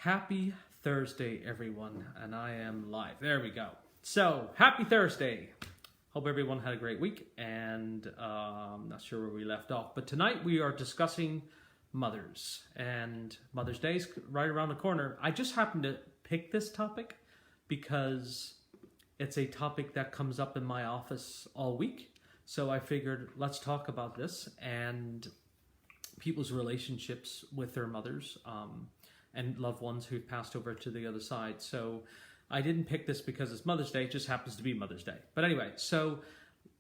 Happy Thursday, everyone, and I am live. There we go. So, happy Thursday. Hope everyone had a great week, and I'm not sure where we left off, but tonight we are discussing mothers, and Mother's Day is right around the corner. I just happened to pick this topic because it's a topic that comes up in my office all week, so I figured let's talk about this and people's relationships with their mothers, and loved ones who've passed over to the other side. So I didn't pick this because it's Mother's Day, it just happens to be Mother's Day. But anyway, so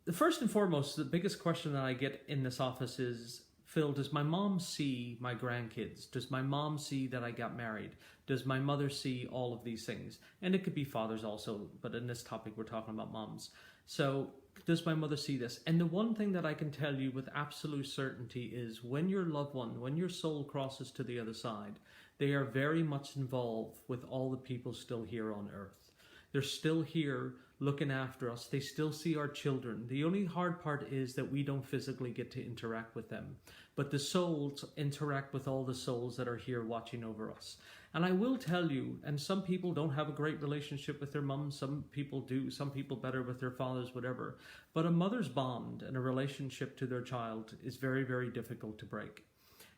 the first and foremost, the biggest question that I get in this office is, Phil, does my mom see my grandkids? Does my mom see that I got married? Does my mother see all of these things? And it could be fathers also, but in this topic we're talking about moms. So does my mother see this? And the one thing that I can tell you with absolute certainty is when your loved one, when your soul crosses to the other side, they are very much involved with all the people still here on earth. They're still here looking after us. They still see our children. The only hard part is that we don't physically get to interact with them. But the souls interact with all the souls that are here watching over us. And I will tell you, and some people don't have a great relationship with their mums, some people do, some people better with their fathers, whatever. But a mother's bond and a relationship to their child is very, very difficult to break.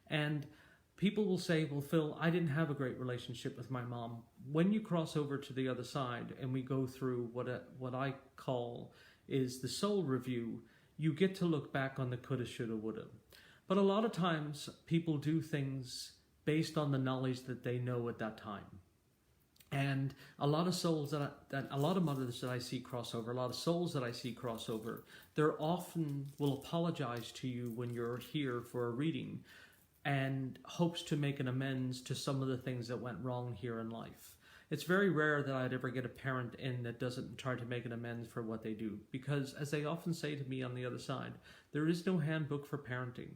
And people will say, well, Phil, I didn't have a great relationship with my mom. When you cross over to the other side and we go through what I call is the soul review, you get to look back on the coulda, shoulda, woulda. But a lot of times people do things based on the knowledge that they know at that time. And a lot of souls a lot of mothers that I see crossover, a lot of souls that I see crossover, they're often will apologize to you when you're here for a reading and hopes to make an amends to some of the things that went wrong here in life. It's very rare that I'd ever get a parent in that doesn't try to make an amends for what they do. Because as they often say to me on the other side, there is no handbook for parenting.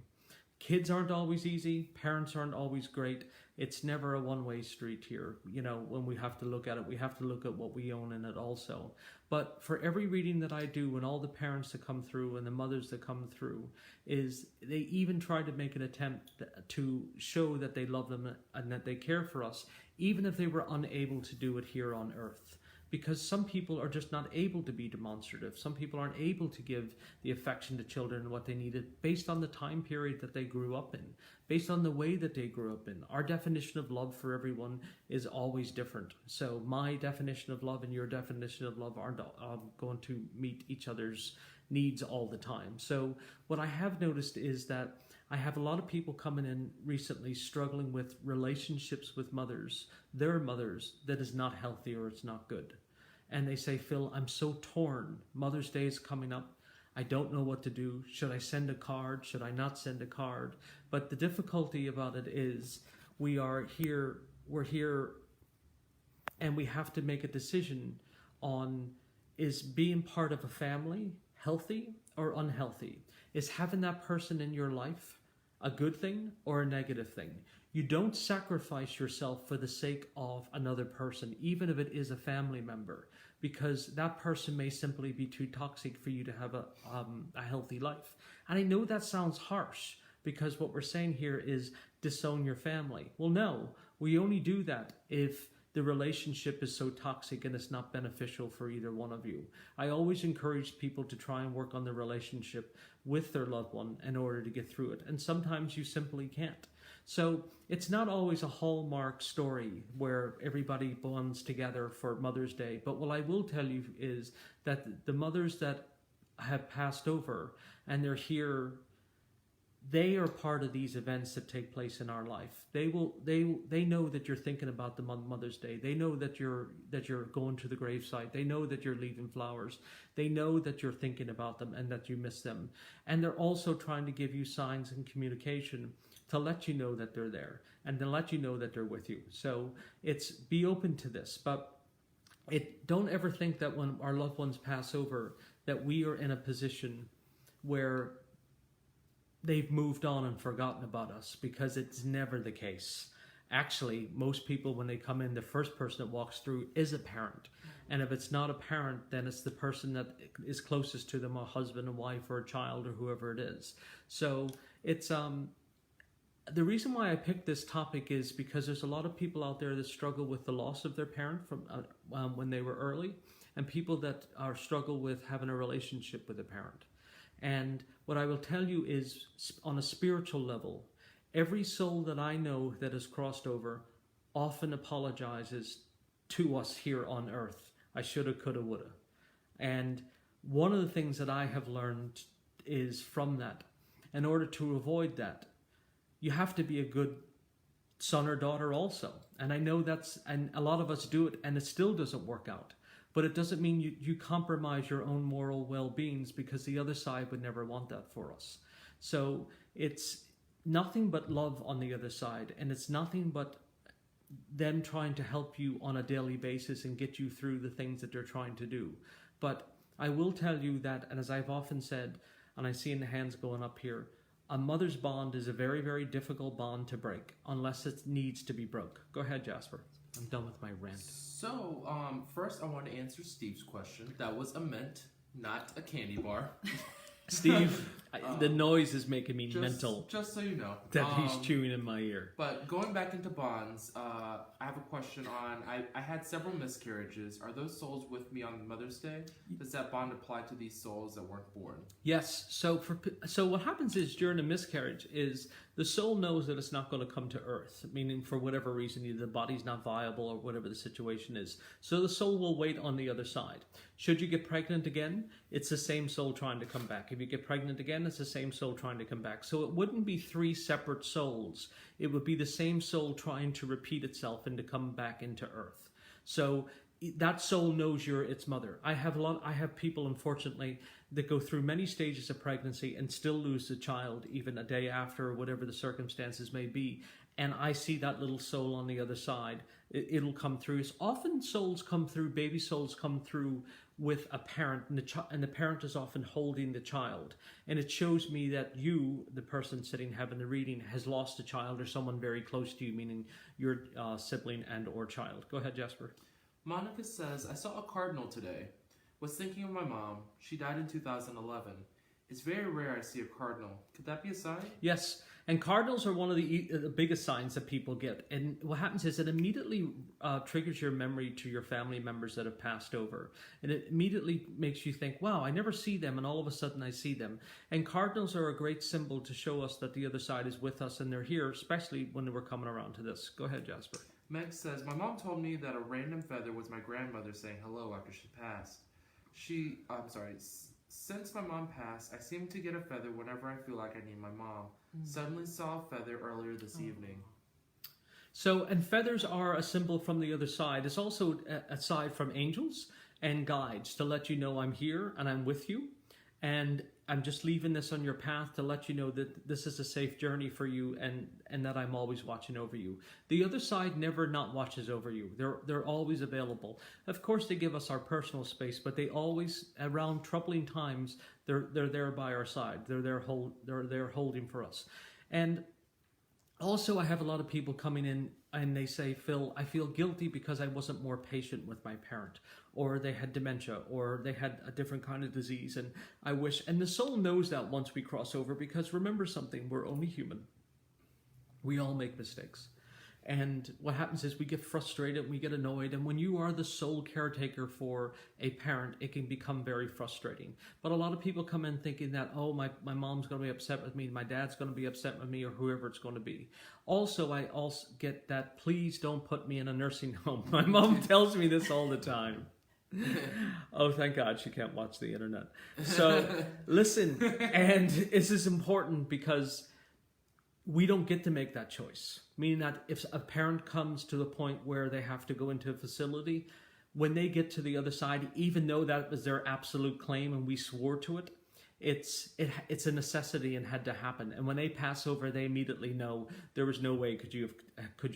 Kids aren't always easy. Parents aren't always great. It's never a one-way street here. You know, when we have to look at it, we have to look at what we own in it also. But for every reading that I do and all the parents that come through and the mothers that come through, is they even try to make an attempt to show that they love them and that they care for us, even if they were unable to do it here on earth. Because some people are just not able to be demonstrative. Some people aren't able to give the affection to children and what they needed based on the time period that they grew up in, based on the way that they grew up in. Our definition of love for everyone is always different. So my definition of love and your definition of love aren't going to meet each other's needs all the time. So what I have noticed is that I have a lot of people coming in recently struggling with relationships with mothers, their mothers, that is not healthy or it's not good. And they say, Phil, I'm so torn. Mother's Day is coming up. I don't know what to do. Should I send a card? Should I not send a card? But the difficulty about it is we're here, and we have to make a decision on, is being part of a family healthy or unhealthy? Is having that person in your life a good thing or a negative thing? You don't sacrifice yourself for the sake of another person, even if it is a family member, because that person may simply be too toxic for you to have a healthy life. And I know that sounds harsh, because what we're saying here is disown your family. Well, no, we only do that if the relationship is so toxic and it's not beneficial for either one of you. I always encourage people to try and work on the relationship with their loved one in order to get through it. And sometimes you simply can't. So it's not always a hallmark story where everybody bonds together for Mother's Day. But what I will tell you is that the mothers that have passed over and they're here, they are part of these events that take place in our life. They know that you're thinking about the Mother's Day. They know that you're going to the gravesite. They know that you're leaving flowers. They know that you're thinking about them and that you miss them. And they're also trying to give you signs and communication to let you know that they're there and to let you know that they're with you. So it's be open to this, but don't ever think that when our loved ones pass over that we are in a position where they've moved on and forgotten about us, because it's never the case. Actually, most people, when they come in, the first person that walks through is a parent. And if it's not a parent, then it's the person that is closest to them, a husband, a wife, or a child, or whoever it is. So it's the reason why I picked this topic is because there's a lot of people out there that struggle with the loss of their parent from when they were early, and people that are struggle with having a relationship with a parent. And what I will tell you is, on a spiritual level, every soul that I know that has crossed over often apologizes to us here on earth. I shoulda, coulda, woulda. And one of the things that I have learned is from that, in order to avoid that, you have to be a good son or daughter also. And I know and a lot of us do it, and it still doesn't work out. But it doesn't mean you compromise your own moral well-beings, because the other side would never want that for us. So it's nothing but love on the other side, and it's nothing but them trying to help you on a daily basis and get you through the things that they're trying to do. But I will tell you that, and as I've often said, and I see in the hands going up here, a mother's bond is a very, very difficult bond to break, unless it needs to be broke. Go ahead, Jasper. I'm done with my rant. So, first I want to answer Steve's question. That was a mint, not a candy bar. Steve, the noise is making me mental. Just so you know. That he's chewing in my ear. But going back into bonds, I have a question on, I had several miscarriages. Are those souls with me on Mother's Day? Does that bond apply to these souls that weren't born? Yes. So what happens is, during a miscarriage is the soul knows that it's not going to come to earth, meaning for whatever reason, either the body's not viable or whatever the situation is. So the soul will wait on the other side. Should you get pregnant again, it's the same soul trying to come back. If you get pregnant again, it's the same soul trying to come back. So it wouldn't be three separate souls. It would be the same soul trying to repeat itself and to come back into earth. So that soul knows you're its mother. I have people, unfortunately, that go through many stages of pregnancy and still lose the child even a day after, or whatever the circumstances may be. And I see that little soul on the other side. It'll come through. Often souls come through, baby souls come through with a parent, and the parent is often holding the child. And it shows me that you, the person sitting having the reading, has lost a child or someone very close to you, meaning your sibling and or child. Go ahead, Jasper. Monica says, I saw a cardinal today. Was thinking of my mom. She died in 2011. It's very rare I see a cardinal. Could that be a sign? Yes, and cardinals are one of the biggest signs that people get. And what happens is it immediately triggers your memory to your family members that have passed over. And it immediately makes you think, wow, I never see them, and all of a sudden I see them. And cardinals are a great symbol to show us that the other side is with us, and they're here, especially when we're coming around to this. Go ahead, Jasper. Meg says, my mom told me that a random feather was my grandmother saying hello after she passed. Since my mom passed, I seem to get a feather whenever I feel like I need my mom. Suddenly saw a feather earlier this evening. So, and feathers are a symbol from the other side. It's also a side from angels and guides to let you know I'm here and I'm with you. And I'm just leaving this on your path to let you know that this is a safe journey for you, and that I'm always watching over you. The other side never not watches over you. They're always available. Of course, they give us our personal space, but they always, around troubling times, they're there by our side. They're there holding for us. And also, I have a lot of people coming in and they say, Phil, I feel guilty because I wasn't more patient with my parent, or they had dementia, or they had a different kind of disease, and I wish, and the soul knows that once we cross over, because remember something, we're only human. We all make mistakes. And what happens is we get frustrated, we get annoyed, and when you are the sole caretaker for a parent, it can become very frustrating. But a lot of people come in thinking that, oh, my mom's going to be upset with me, my dad's going to be upset with me, or whoever it's going to be. Also, I also get that, please don't put me in a nursing home. My mom tells me this all the time. Oh, thank God she can't watch the internet. So, listen, and this is important because we don't get to make that choice. Meaning that if a parent comes to the point where they have to go into a facility, when they get to the other side, even though that was their absolute claim and we swore to it, it's a necessity and had to happen. And when they pass over, they immediately know there was no way could you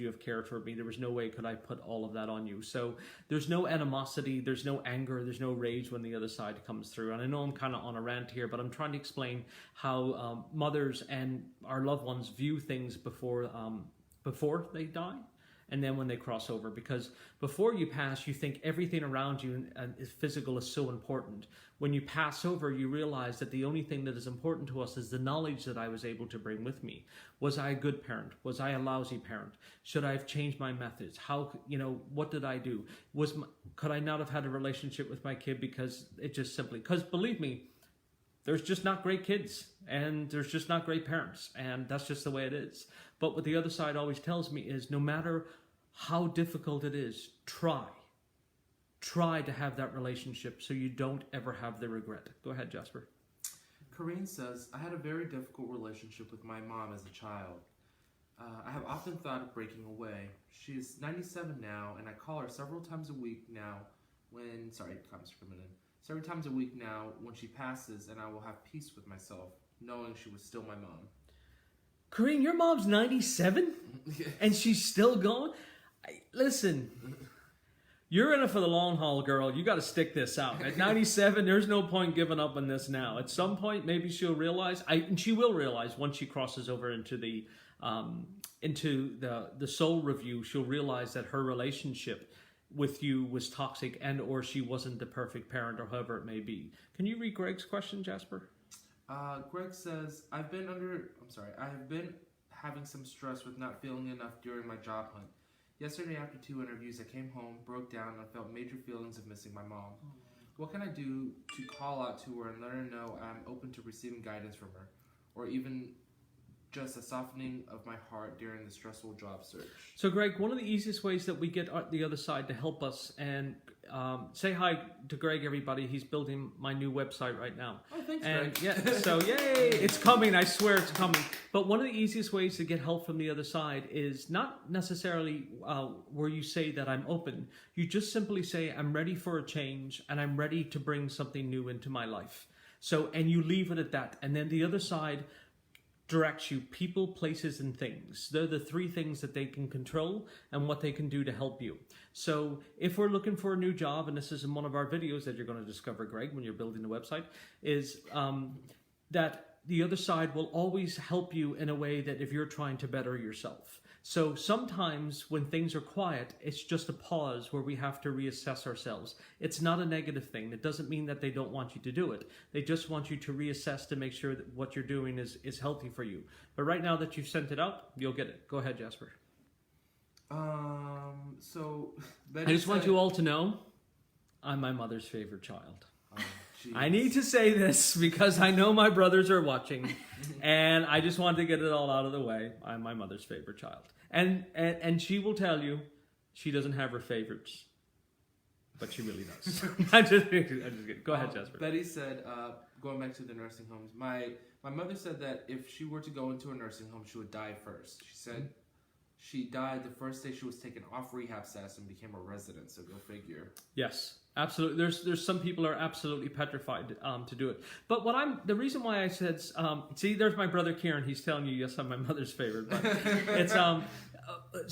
have cared for me. There was no way could I put all of that on you. So there's no animosity, there's no anger, there's no rage when the other side comes through. And I know I'm kind of on a rant here, but I'm trying to explain how mothers and our loved ones view things before they die. and then when they cross over. Because before you pass, you think everything around you is physical is so important. When you pass over, you realize that the only thing that is important to us is the knowledge that I was able to bring with me. Was I a good parent? Was I a lousy parent? Should I have changed my methods? How, what did I do? Could I not have had a relationship with my kid because it just simply, because believe me, there's just not great kids and there's just not great parents, and that's just the way it is. But what the other side always tells me is no matter how difficult it is, try to have that relationship so you don't ever have the regret. Go ahead, Jasper. Corrine says, I had a very difficult relationship with my mom as a child. I have often thought of breaking away. She is 97 now, and I call her several times a week now several times a week now when she passes, and I will have peace with myself, knowing she was still my mom. Corrine, your mom's 97? And she's still going? Listen, you're in it for the long haul, girl. You got to stick this out. At 97, there's no point giving up on this now. At some point, maybe she'll realize, and she will realize once she crosses over into the soul review, she'll realize that her relationship with you was toxic and or she wasn't the perfect parent or however it may be. Can you read Greg's question, Jasper? Greg says, I have been having some stress with not feeling enough during my job hunt. Yesterday after 2 interviews, I came home, broke down, and felt major feelings of missing my mom. What can I do to call out to her and let her know I'm open to receiving guidance from her? Or even just a softening of my heart during the stressful job search. So, Greg, one of the easiest ways that we get the other side to help us, and say hi to Greg, everybody. He's building my new website right now. Oh, thanks, and Greg. Yeah, so yay, it's coming. I swear it's coming. But one of the easiest ways to get help from the other side is not necessarily where you say that I'm open. You just simply say I'm ready for a change and I'm ready to bring something new into my life. So, and you leave it at that. And then the other side directs you people, places, and things. They're the 3 things that they can control and what they can do to help you. So if we're looking for a new job, and this is in one of our videos that you're going to discover, Greg, when you're building the website, is that the other side will always help you in a way that if you're trying to better yourself. So sometimes when things are quiet, it's just a pause where we have to reassess ourselves. It's not a negative thing. It doesn't mean that they don't want you to do it. They just want you to reassess to make sure that what you're doing is healthy for you. But right now that you've sent it out, you'll get it. Go ahead, Jasper. So I just want you all to know I'm my mother's favorite child. Geez. I need to say this because I know my brothers are watching, and I just want to get it all out of the way. I'm my mother's favorite child. And she will tell you she doesn't have her favorites, but she really does. I'm just kidding. Go ahead, Jasper. Betty said, going back to the nursing homes, my mother said that if she were to go into a nursing home, she would die first. She said she died the first day she was taken off rehab status and became a resident, so go figure. Yes. Absolutely. There's some people are absolutely petrified to do it. But the reason why I said, see, there's my brother Kieran. He's telling you, yes, I'm my mother's favorite. But it's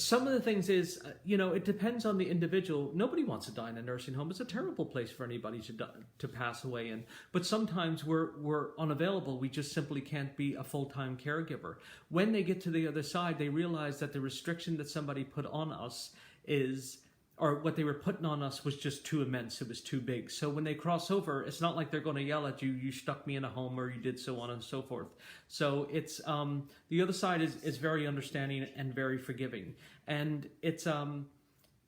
some of the things is, it depends on the individual. Nobody wants to die in a nursing home. It's a terrible place for anybody to pass away in. But sometimes we're unavailable. We just simply can't be a full-time caregiver. When they get to the other side, they realize that the restriction that somebody put on us or what they were putting on us was just too immense. It was too big. So when they cross over, it's not like they're going to yell at you, you stuck me in a home, or you did so on and so forth. So it's the other side is very understanding and very forgiving. And it's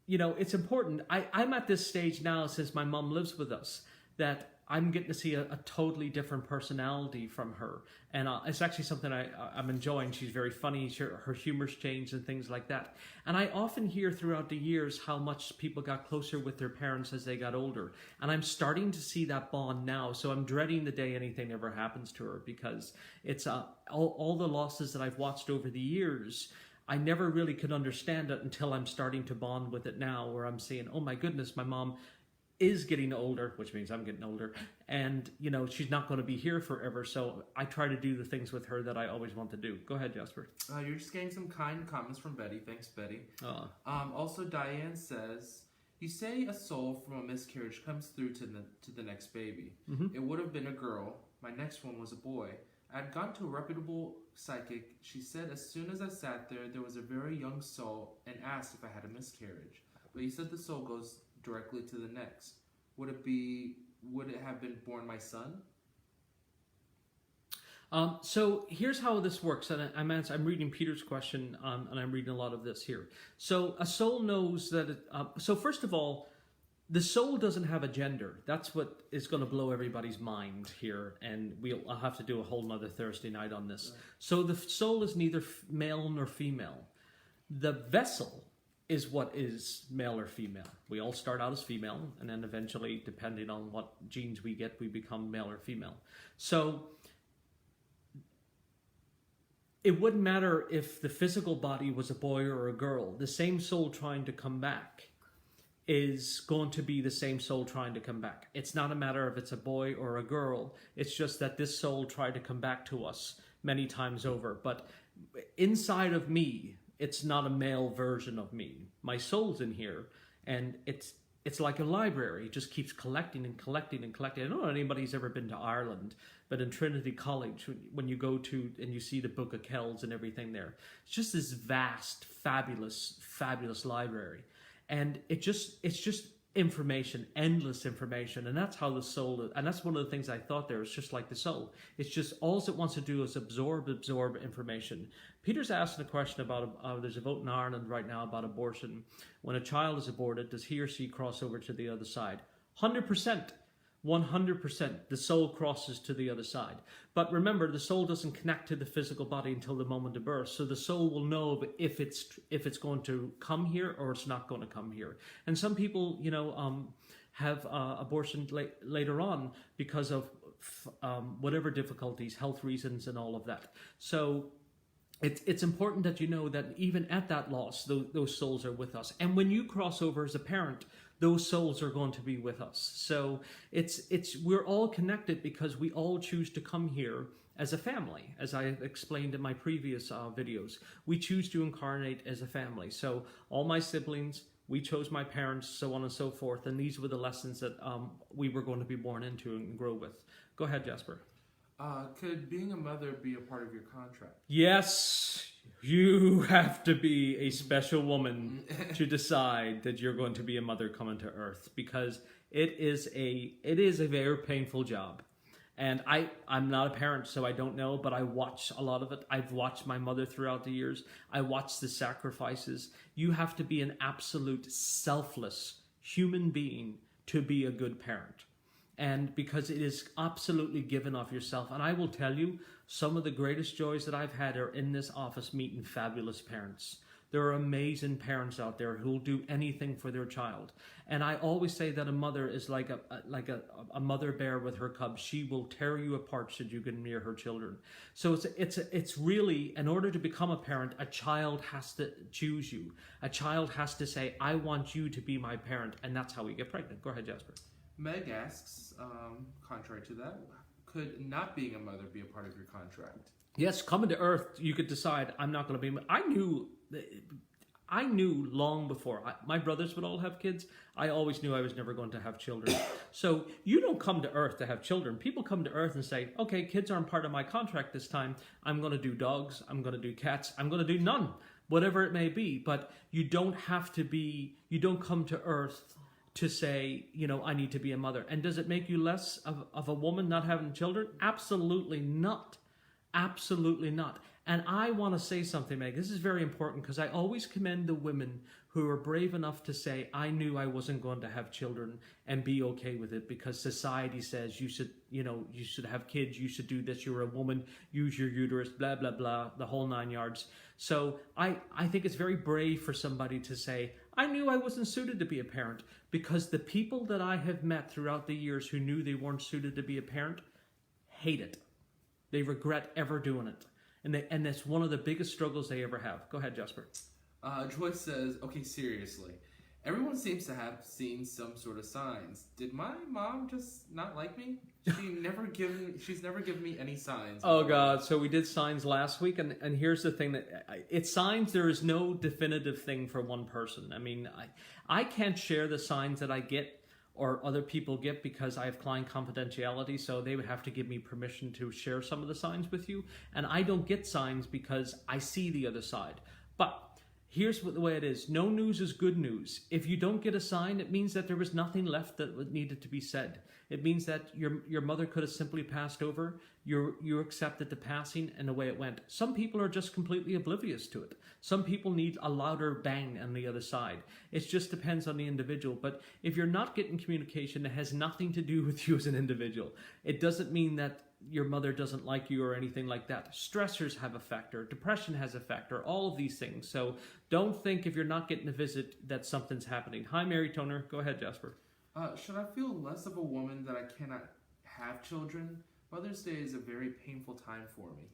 it's important. I'm at this stage now, since my mom lives with us, that I'm getting to see a totally different personality from her. And it's actually something I'm enjoying. She's very funny. Her humor's changed and things like that. And I often hear throughout the years how much people got closer with their parents as they got older. And I'm starting to see that bond now. So I'm dreading the day anything ever happens to her, because it's all the losses that I've watched over the years. I never really could understand it until I'm starting to bond with it now, where I'm saying, oh my goodness, my mom is getting older, which means I'm getting older, and she's not going to be here forever, so I try to do the things with her that I always want to do. Go ahead, Jasper. You're just getting some kind comments from Betty. Thanks, Betty. Also, Diane says, you say a soul from a miscarriage comes through to the next baby. Mm-hmm. It would have been a girl. My next one was a boy. I'd gone to a reputable psychic. She said as soon as I sat there, there was a very young soul and asked if I had a miscarriage. But you said the soul goes directly to the next. Would it have been born my son? So here's how this works, and I'm reading Peter's question, and I'm reading a lot of this here. So a soul knows that. So first of all, the soul doesn't have a gender. That's what is going to blow everybody's mind here, and I'll have to do a whole nother Thursday night on this. Right. So the soul is neither male nor female. The vessel is what is male or female. We all start out as female, and then eventually, depending on what genes we get, we become male or female. So it wouldn't matter if the physical body was a boy or a girl. The same soul trying to come back is going to be the same soul trying to come back. It's not a matter of it's a boy or a girl. It's just that this soul tried to come back to us many times over. But inside of me, it's not a male version of me. My soul's in here, and it's like a library. It just keeps collecting and collecting and collecting. I don't know if anybody's ever been to Ireland, but in Trinity College, when you go to and you see the Book of Kells and everything there, it's just this vast, fabulous, fabulous library. And it's just information, endless information. And that's how the soul is. And that's one of the things I thought there. It's just like the soul. It's just all it wants to do is absorb information. Peter's asking a question about, there's a vote in Ireland right now about abortion. When a child is aborted, does he or she cross over to the other side? 100%. 100%. The soul crosses to the other side. But remember, the soul doesn't connect to the physical body until the moment of birth. So the soul will know if it's going to come here or it's not going to come here. And some people, have abortion later on because of whatever difficulties, health reasons, and all of that. So it's important that you know that even at that loss, those souls are with us. And when you cross over as a parent, those souls are going to be with us. So we're all connected because we all choose to come here as a family. As I explained in my previous videos, we choose to incarnate as a family. So all my siblings, we chose my parents, so on and so forth. And these were the lessons that we were going to be born into and grow with. Go ahead, Jasper. Could being a mother be a part of your contract? Yes, you have to be a special woman to decide that you're going to be a mother coming to Earth, because it is a very painful job. And I'm not a parent, so I don't know, but I watch a lot of it. I've watched my mother throughout the years. I watched the sacrifices. You have to be an absolute selfless human being to be a good parent. And because it is absolutely given of yourself. And I will tell you, some of the greatest joys that I've had are in this office meeting fabulous parents. There are amazing parents out there who will do anything for their child. And I always say that a mother is like a mother bear with her cubs. She will tear you apart should you get near her children. So it's really, in order to become a parent, a child has to choose you. A child has to say, I want you to be my parent. And that's how we get pregnant. Go ahead, Jasper. Meg asks, contrary to that, could not being a mother be a part of your contract? Yes, coming to Earth, you could decide, I'm not going to be... I knew long before. My brothers would all have kids. I always knew I was never going to have children. So you don't come to Earth to have children. People come to Earth and say, okay, kids aren't part of my contract this time. I'm going to do dogs. I'm going to do cats. I'm going to do none, whatever it may be. But you don't have to be... You don't come to Earth to say, I need to be a mother. And does it make you less of a woman not having children? Absolutely not. Absolutely not. And I want to say something, Meg. This is very important because I always commend the women who are brave enough to say, I knew I wasn't going to have children, and be okay with it because society says you should have kids, you should do this, you're a woman, use your uterus, blah, blah, blah, the whole 9 yards. So I think it's very brave for somebody to say, I knew I wasn't suited to be a parent, because the people that I have met throughout the years who knew they weren't suited to be a parent hate it. They regret ever doing it. And that's one of the biggest struggles they ever have. Go ahead, Jasper. Joyce says, okay, seriously. Everyone seems to have seen some sort of signs. Did my mom just not like me? She's never given me any signs. Oh, God. So we did signs last week. And here's the thing. That it's signs. There is no definitive thing for one person. I mean, I can't share the signs that I get or other people get because I have client confidentiality, so they would have to give me permission to share some of the signs with you. And I don't get signs because I see the other side. But here's what the way it is. No news is good news. If you don't get a sign, it means that there was nothing left that needed to be said. It means that your mother could have simply passed over. You accepted the passing and the way it went. Some people are just completely oblivious to it. Some people need a louder bang on the other side. It just depends on the individual. But if you're not getting communication that has nothing to do with you as an individual, it doesn't mean that your mother doesn't like you or anything like that. Stressors have a factor. Depression has a factor. All of these things. So don't think if you're not getting a visit that something's happening. Hi, Mary Toner. Go ahead, Jasper. Should I feel less of a woman that I cannot have children? Mother's Day is a very painful time for me.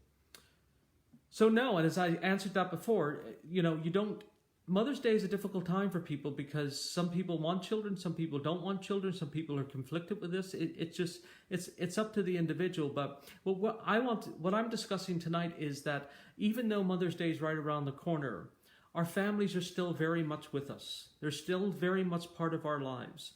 So no, and as I answered that before, you don't. Mother's Day is a difficult time for people because some people want children, some people don't want children, some people are conflicted with this. It's up to the individual. But what I'm discussing tonight is that even though Mother's Day is right around the corner, our families are still very much with us. They're still very much part of our lives.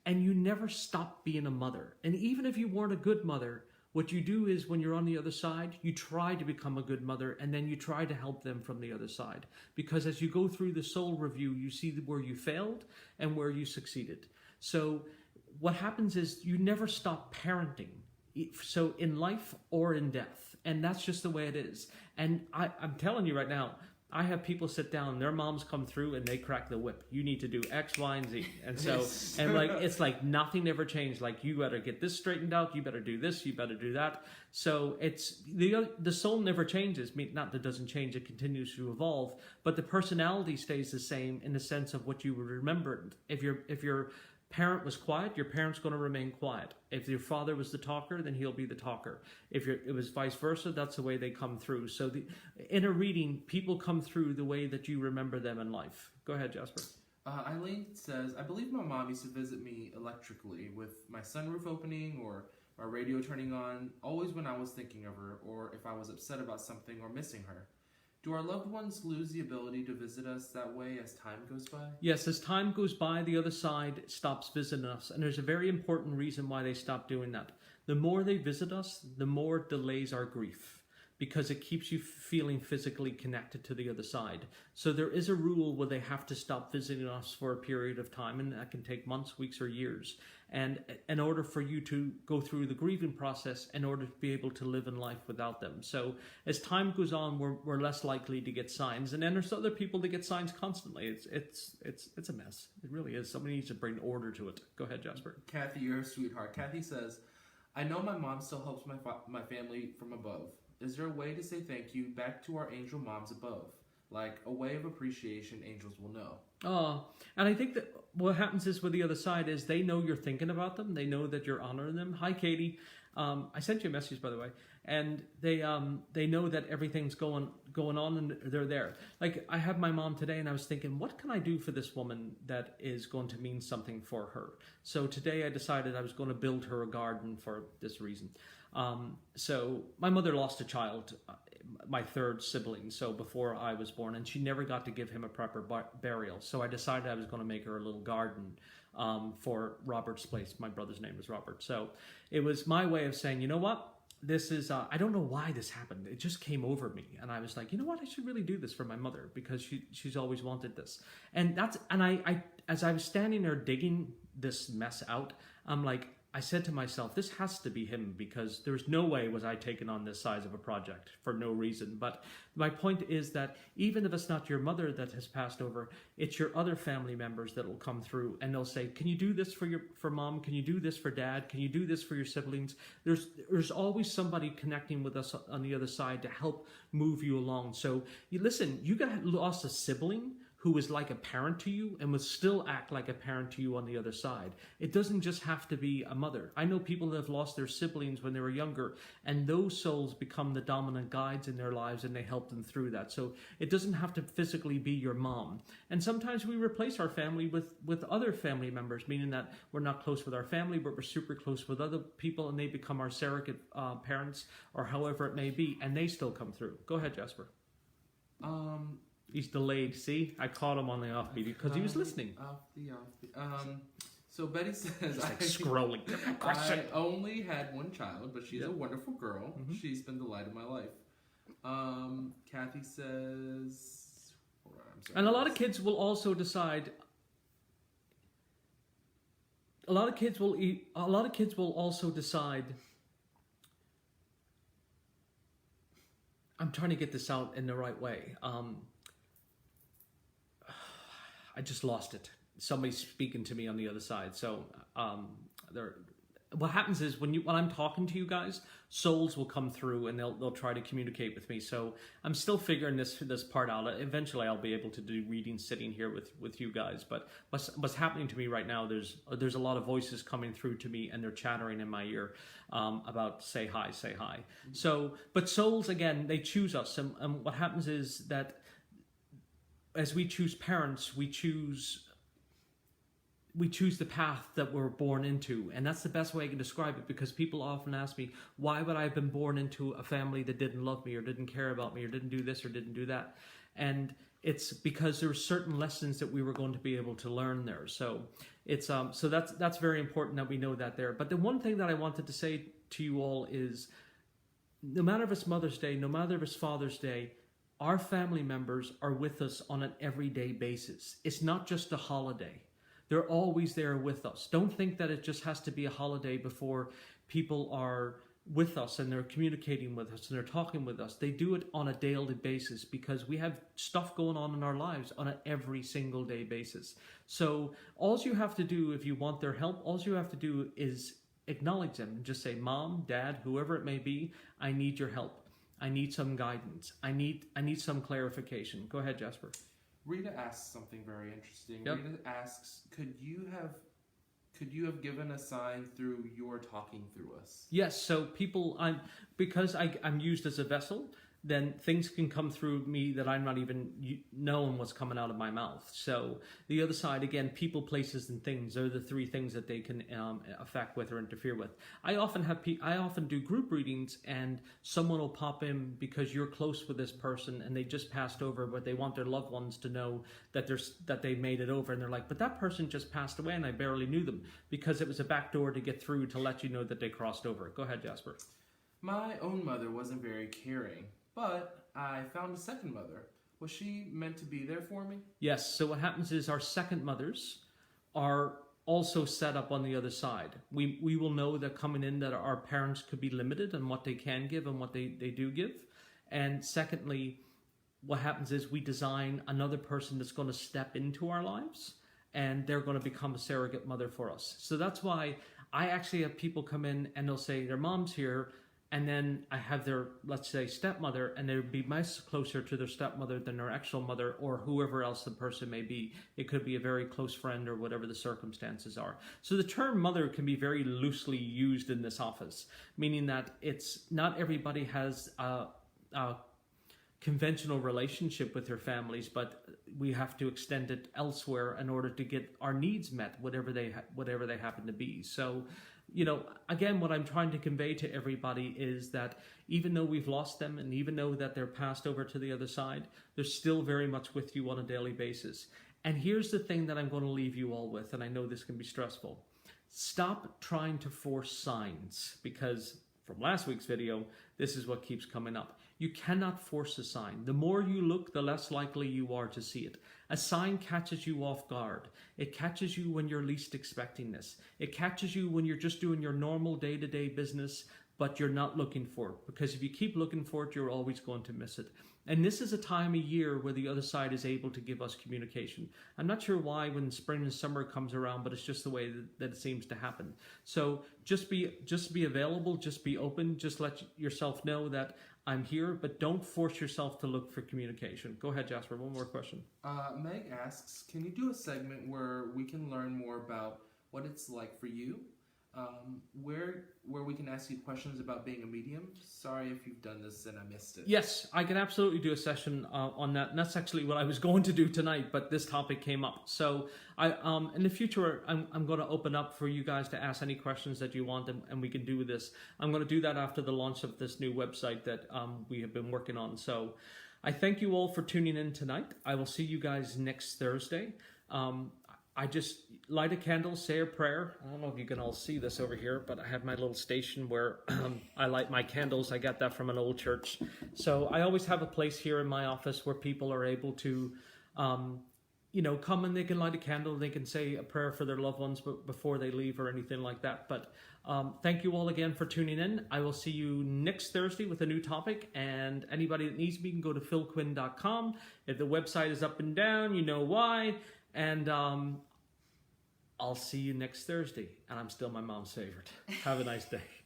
And you never stop being a mother. And even if you weren't a good mother, what you do is when you're on the other side, you try to become a good mother, and then you try to help them from the other side. Because as you go through the soul review, you see where you failed and where you succeeded. So what happens is you never stop parenting. So in life or in death. And that's just the way it is. And I'm telling you right now, I have people sit down, their moms come through and they crack the whip. You need to do X, Y, and Z. And so, it's like nothing ever changed. Like, you better get this straightened out. You better do this. You better do that. So it's, the soul never changes. Not that it doesn't change. It continues to evolve. But the personality stays the same in the sense of what you would remember. If your parent was quiet, your parent's going to remain quiet. If your father was the talker, then he'll be the talker. If it was vice versa, that's the way they come through. So in a reading, people come through the way that you remember them in life. Go ahead, Jasper. Eileen says, I believe my mom used to visit me electrically with my sunroof opening or my radio turning on, always when I was thinking of her or if I was upset about something or missing her. Do our loved ones lose the ability to visit us that way as time goes by? Yes, as time goes by, the other side stops visiting us. And there's a very important reason why they stop doing that. The more they visit us, the more it delays our grief, because it keeps you feeling physically connected to the other side. So there is a rule where they have to stop visiting us for a period of time, and that can take months, weeks, or years. And in order for you to go through the grieving process, in order to be able to live in life without them. So as time goes on, we're less likely to get signs. And then there's other people that get signs constantly. It's a mess. It really is. Somebody needs to bring order to it. Go ahead, Jasper. Kathy, you're a sweetheart. Kathy says, I know my mom still helps my family from above. Is there a way to say thank you back to our angel moms above? Like a way of appreciation angels will know. Oh, and I think that what happens is with the other side is they know you're thinking about them. They know that you're honoring them. Hi, Katie. I sent you a message, by the way. And they know that everything's going on and they're there. Like, I have my mom today and I was thinking, what can I do for this woman that is going to mean something for her? So today I decided I was going to build her a garden for this reason. So my mother lost a child, my third sibling, so before I was born, and she never got to give him a proper burial. So I decided I was going to make her a little garden for Robert's place. My brother's name was Robert. So it was my way of saying, you know what? This is, I don't know why this happened. It just came over me. And I was like, you know what? I should really do this for my mother because she's always wanted this. And I as I was standing there digging this mess out, I said to myself, this has to be him because there's no way was I taking on this size of a project for no reason. But my point is that even if it's not your mother that has passed over, it's your other family members that will come through and they'll say, can you do this for mom? Can you do this for dad? Can you do this for your siblings? There's always somebody connecting with us on the other side to help move you along. So you lost a sibling who was like a parent to you and would still act like a parent to you on the other side. It doesn't just have to be a mother. I know people that have lost their siblings when they were younger, and those souls become the dominant guides in their lives and they help them through that. So it doesn't have to physically be your mom. And sometimes we replace our family with other family members, meaning that we're not close with our family, but we're super close with other people and they become our surrogate parents or however it may be, and they still come through. Go ahead, Jasper. He's delayed. See, I caught him on the offbeat because he was listening. So Betty says, Just like scrolling to that question. I only had one child, but she's a wonderful girl. Mm-hmm. She's been the light of my life. Kathy says, hold on, I'm sorry. And a lot of kids will also decide. A lot of kids will also decide. I'm trying to get this out in the right way. I just lost it. Somebody's speaking to me on the other side. So what happens is when I'm talking to you guys, souls will come through and they'll try to communicate with me. So I'm still figuring this part out. Eventually, I'll be able to do readings sitting here with you guys. But what's happening to me right now? There's a lot of voices coming through to me and they're chattering in my ear about say hi, say hi. So, but souls again, they choose us, and what happens is that as we choose parents, we choose the path that we're born into. And that's the best way I can describe it, because people often ask me, why would I have been born into a family that didn't love me or didn't care about me or didn't do this or didn't do that? And it's because there were certain lessons that we were going to be able to learn there. So it's so that's very important that we know that there. But the one thing that I wanted to say to you all is, no matter if it's Mother's Day, no matter if it's Father's Day, our family members are with us on an everyday basis. It's not just a holiday. They're always there with us. Don't think that it just has to be a holiday before people are with us and they're communicating with us and they're talking with us. They do it on a daily basis because we have stuff going on in our lives on an every single day basis. So all you have to do, if you want their help, all you have to do is acknowledge them and just say, Mom, Dad, whoever it may be, I need your help. I need some guidance. I need some clarification. Go ahead, Jasper. Rita asks something very interesting. Yep. Rita asks, could you have given a sign through your talking through us? Yes, so people, because I'm used as a vessel, then things can come through me that I'm not even knowing what's coming out of my mouth. So the other side, again, people, places, and things are the three things that they can affect with or interfere with. I often do group readings, and someone will pop in because you're close with this person and they just passed over, but they want their loved ones to know that they made it over, and they're like, but that person just passed away and I barely knew them, because it was a back door to get through to let you know that they crossed over. Go ahead, Jasper. My own mother wasn't very caring, but I found a second mother. Was she meant to be there for me? Yes, so what happens is our second mothers are also set up on the other side. We will know that coming in that our parents could be limited on what they can give and what they do give. And secondly, what happens is we design another person that's going to step into our lives, and they're going to become a surrogate mother for us. So that's why I actually have people come in and they'll say their mom's here, and then I have their, let's say, stepmother, and they would be much closer to their stepmother than their actual mother or whoever else the person may be. It could be a very close friend or whatever the circumstances are. So the term mother can be very loosely used in this office, meaning that it's not everybody has a conventional relationship with their families, but we have to extend it elsewhere in order to get our needs met, whatever they happen to be. So, again, what I'm trying to convey to everybody is that even though we've lost them and even though that they're passed over to the other side, they're still very much with you on a daily basis. And here's the thing that I'm going to leave you all with, and I know this can be stressful. Stop trying to force signs, because from last week's video, this is what keeps coming up. You cannot force a sign. The more you look, the less likely you are to see it. A sign catches you off guard. It catches you when you're least expecting this. It catches you when you're just doing your normal day-to-day business, but you're not looking for it. Because if you keep looking for it, you're always going to miss it. And this is a time of year where the other side is able to give us communication. I'm not sure why when spring and summer comes around, but it's just the way that it seems to happen. So just be available, just be open, just let yourself know that I'm here, but don't force yourself to look for communication. Go ahead, Jasper, one more question. Meg asks, can you do a segment where we can learn more about what it's like for you? Where we can ask you questions about being a medium? Sorry if you've done this and I missed it. Yes, I can absolutely do a session on that. And that's actually what I was going to do tonight, but this topic came up. So in the future, I'm going to open up for you guys to ask any questions that you want, and we can do this. I'm going to do that after the launch of this new website that we have been working on. So I thank you all for tuning in tonight. I will see you guys next Thursday. I just light a candle, say a prayer. I don't know if you can all see this over here, but I have my little station where I light my candles. I got that from an old church. So I always have a place here in my office where people are able to, come and they can light a candle. They can say a prayer for their loved ones before they leave or anything like that. But thank you all again for tuning in. I will see you next Thursday with a new topic. And anybody that needs me can go to philquinn.com. If the website is up and down, you know why. And I'll see you next Thursday. And I'm still my mom's favorite. Have a nice day.